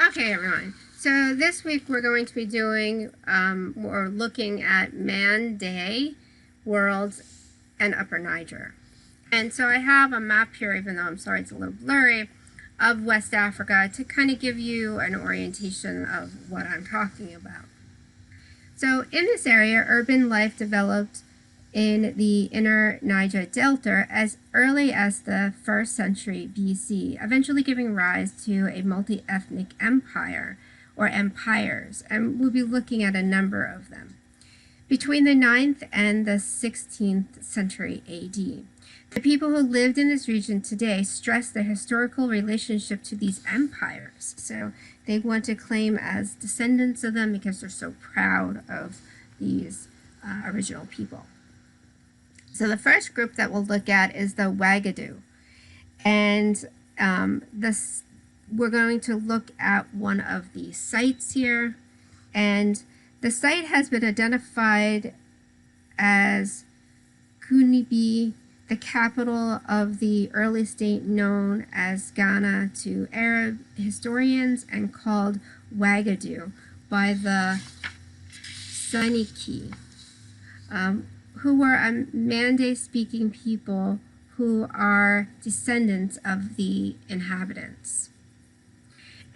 Okay, everyone. So this week we're going to be doing, we're looking at Mande Worlds and Upper Niger. And so I have a map here, even though I'm sorry it's a little blurry, of West Africa to kind of give you an orientation of what I'm talking about. So in this area, urban life developed in the inner Niger Delta as early as the 1st century BC, eventually giving rise to a multi-ethnic empire or empires, and we'll be looking at a number of them. Between the 9th and the 16th century AD, the people who lived in this region today stress the historical relationship to these empires. So they want to claim as descendants of them because they're so proud of these original people. So the first group that we'll look at is the Wagadu. And we're going to look at one of the sites here. And the site has been identified as Kunibi, the capital of the early state known as Ghana to Arab historians, and called Wagadu by the Saniki, who were a Mande-speaking people who are descendants of the inhabitants.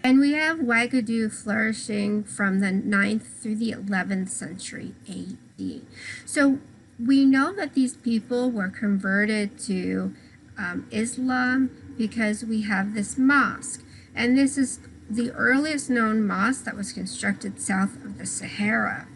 And we have Wagadu flourishing from the 9th through the 11th century AD. So we know that these people were converted to Islam because we have this mosque. And this is the earliest known mosque that was constructed south of the Sahara.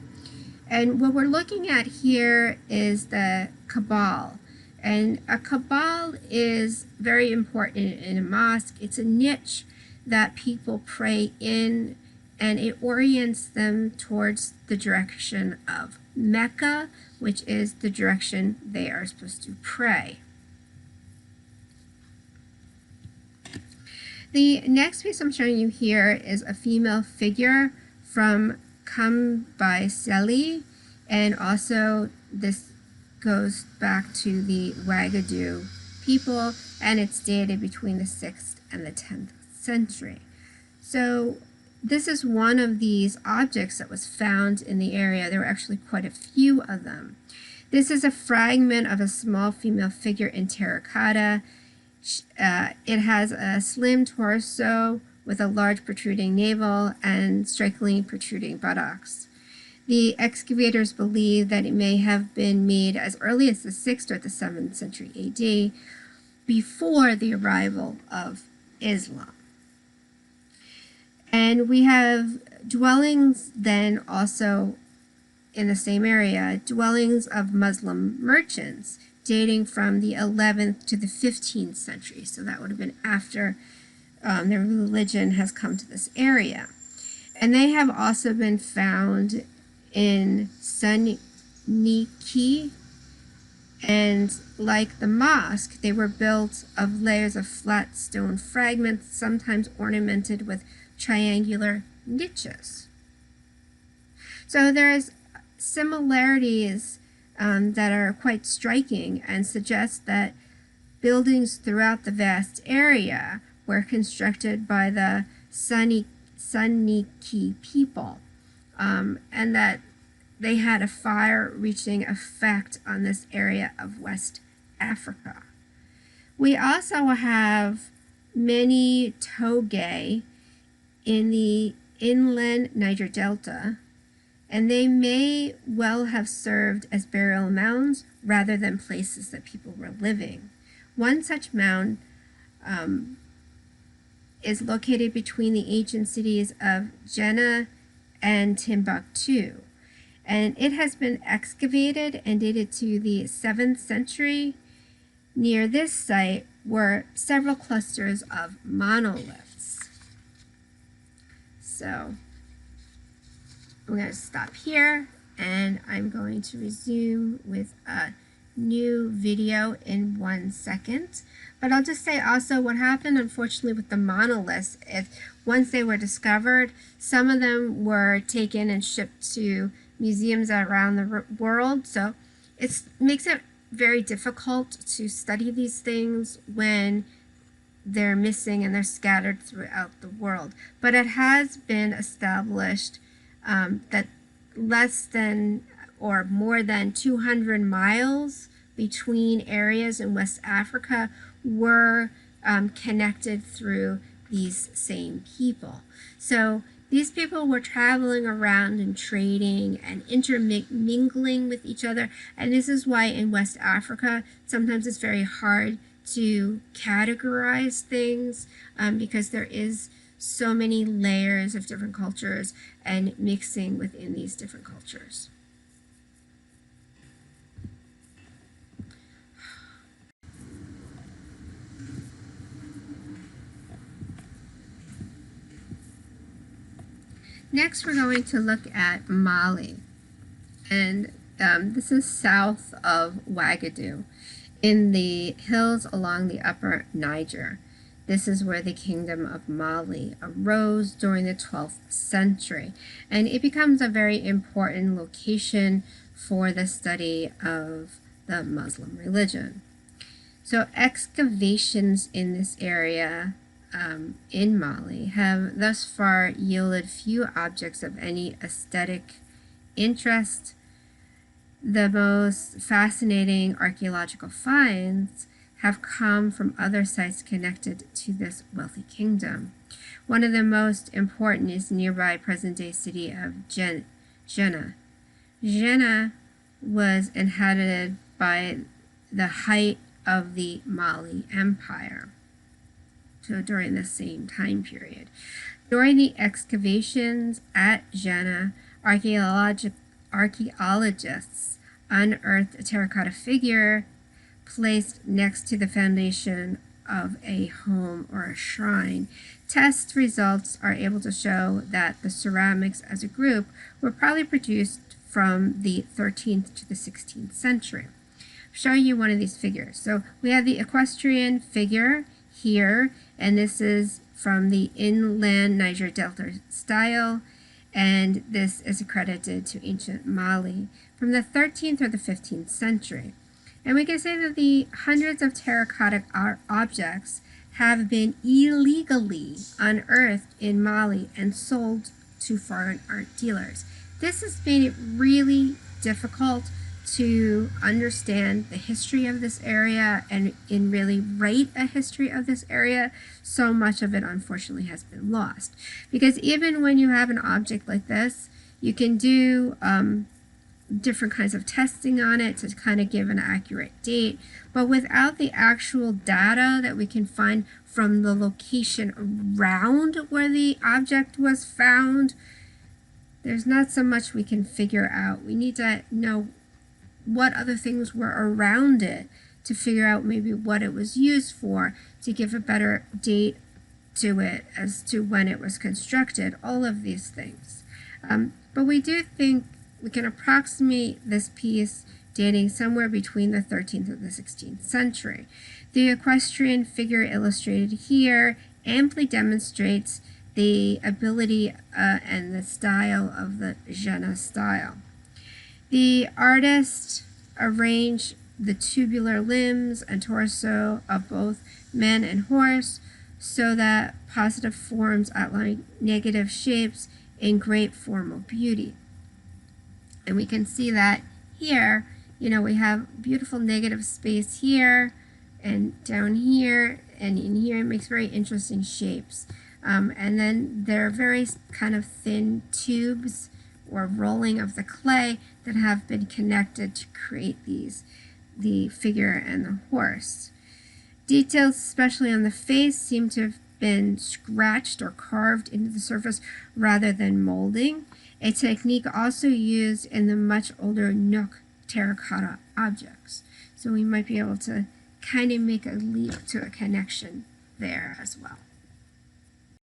And what we're looking at here is the Kabbal. And a Kabbal is very important in a mosque. It's a niche that people pray in, and it orients them towards the direction of Mecca, which is the direction they are supposed to pray. The next piece I'm showing you here is a female figure from Kambiseli, and also this goes back to the Wagadu people, and it's dated between the 6th and the 10th century. So this is one of these objects that was found in the area. There were actually quite a few of them. This is a fragment of a small female figure in terracotta. It has a slim torso with a large protruding navel and strikingly protruding buttocks. The excavators believe that it may have been made as early as the 6th or the 7th century AD, before the arrival of Islam. And we have dwellings then also in the same area, dwellings of Muslim merchants dating from the 11th to the 15th century. So that would have been after their religion has come to this area. And they have also been found in Saniki, and like the mosque, they were built of layers of flat stone fragments, sometimes ornamented with triangular niches. So there's similarities that are quite striking and suggest that buildings throughout the vast area were constructed by the Saniki people, and that they had a far-reaching effect on this area of West Africa. We also have many toge in the inland Niger Delta, and they may well have served as burial mounds rather than places that people were living. One such mound is located between the ancient cities of Jenne and Timbuktu, and it has been excavated and dated to the 7th century. Near this site were several clusters of monoliths. So I'm going to stop here, and I'm going to resume with a new video in 1 second. But I'll just say also what happened, unfortunately, with the monoliths is once they were discovered, some of them were taken and shipped to museums around the world. So it makes it very difficult to study these things when they're missing and they're scattered throughout the world. But it has been established that less than or more than 200 miles between areas in West Africa were connected through these same people. So these people were traveling around and trading and intermingling with each other. And this is why in West Africa, sometimes it's very hard to categorize things because there is so many layers of different cultures and mixing within these different cultures. Next, we're going to look at Mali, and this is south of Ouagadougou in the hills along the upper Niger. This is where the kingdom of Mali arose during the 12th century, and it becomes a very important location for the study of the Muslim religion. So excavations in this area in Mali have thus far yielded few objects of any aesthetic interest. The most fascinating archaeological finds have come from other sites connected to this wealthy kingdom. One of the most important is nearby present-day city of Jena. Jena was inhabited by the height of the Mali Empire, so during the same time period. During the excavations at Jena, archaeologists unearthed a terracotta figure placed next to the foundation of a home or a shrine. Test results are able to show that the ceramics as a group were probably produced from the 13th to the 16th century. I'll show you one of these figures. So we have the equestrian figure here, and this is from the inland Niger Delta style, and this is accredited to ancient Mali from the 13th or the 15th century. And we can say that the hundreds of terracotta objects have been illegally unearthed in Mali and sold to foreign art dealers. This has made it really difficult to understand the history of this area and really write a history of this area. So much of it unfortunately has been lost, because even when you have an object like this, you can do different kinds of testing on it to kind of give an accurate date, but without the actual data that we can find from the location around where the object was found, there's not so much we can figure out. We need to know what other things were around it to figure out maybe what it was used for, to give a better date to it as to when it was constructed, all of these things. But we do think we can approximate this piece dating somewhere between the 13th and the 16th century. The equestrian figure illustrated here amply demonstrates the ability and the style of the Jena style. The artist arranged the tubular limbs and torso of both man and horse so that positive forms outline negative shapes in great formal beauty. And we can see that here, you know, we have beautiful negative space here and down here, and in here it makes very interesting shapes. And then there are very kind of thin tubes or rolling of the clay that have been connected to create the figure and the horse. Details, especially on the face, seem to have been scratched or carved into the surface rather than molding, a technique also used in the much older Nook terracotta objects. So we might be able to kind of make a leap to a connection there as well.